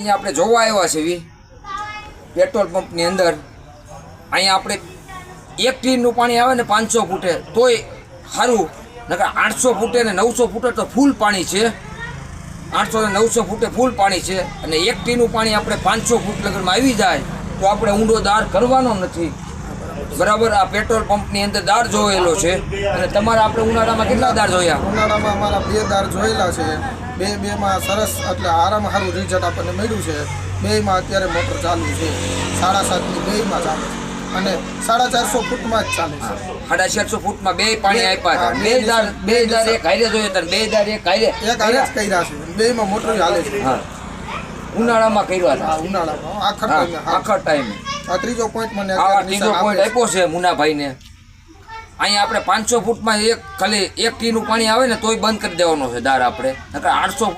આપણે જોવા આવ્યા છે પેટ્રોલ પંપની અંદર અહીંયા આપણે એક ટીનનું પાણી આવે ને 500 ફૂટે તોય સારું, નકર 800 ફૂટે ને 900 ફૂટે તો ફૂલ પાણી છે. 800 ને 900 ફૂટે ફૂલ પાણી છે અને એક ટીનું પાણી આપણે 500 ફૂટ લગનમાં આવી જાય તો આપણે ઊંડો દાર કરવાનો નથી. બરાબર. આ પેટ્રોલ પંપની અંદર દાર જોયેલો છે અને તમારા આપણે ઉનાળામાં કેટલા દાર જોયા? ઉનાળામાં અમારા 2 દાર જોયેલા છે. બેમાં સરસ એટલે આરામ સારું રિઝલ્ટ આપણને મળ્યું છે. બેમાં અત્યારે મોટર ચાલુ છે. 7.5ની બેમાં ચાલે છે અને 450 ફૂટમાં જ ચાલે છે. 450 ફૂટમાં બે પાણી આપ્યા હતા. બે દાર એક હારે જોયા હતા. બે દાર એક હારે જ કર્યા છે. બેમાં મોટર હાલે છે. હા, ઉનાળામાં કર્યા હતા. ઉનાળામાં આખર ટાઈમે. આ ત્રીજો પોઈન્ટ મને ત્રીજો પોઈન્ટ આપ્યો છે મુનાભાઈને. અહીંયા આપણે 500 ફૂટમાં ખાલી એક ટીનું પાણી આવે ને તોય બંધ કરી દેવાનો છે દાર આપણે. નકર 800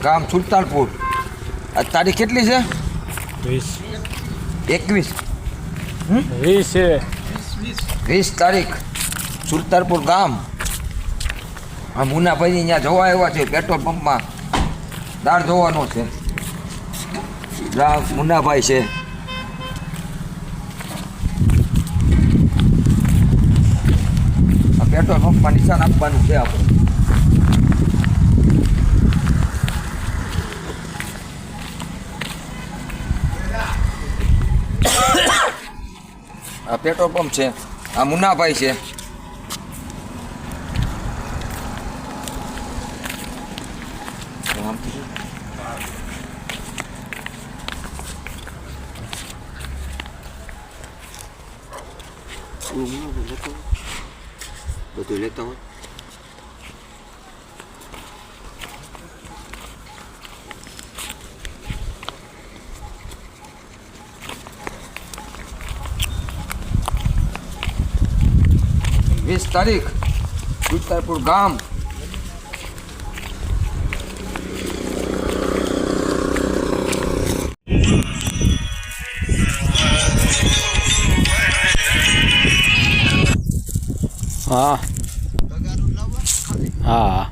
ગામ સુલતાનપુર. આ તારીખ કેટલી છે? 21 20 તારીખ સુલતાનપુર ગામ. આ મુનાભાઈ ત્યાં જોવા આવ્યા છે પેટ્રોલ પંપમાં દાર જોવાનો છે. મુનાભાઈ છે. આ પેટ્રોલ પંપમાં નિશાન આપવાનું છે આપણે. આ પેટ્રોલ પંપ છે. આ મુનાભાઈ છે. બધું લેતા હોય. તારીખ સુલતાનપુર ગામ. હા હા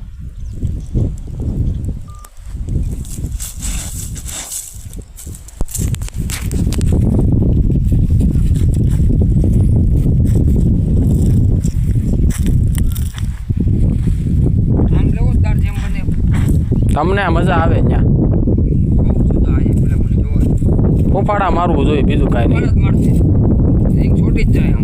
તમને મજા આવે ત્યાં ફોફાડા મારવું જોઈએ, બીજું કાંઈ નહીં. છોટી જ જાય.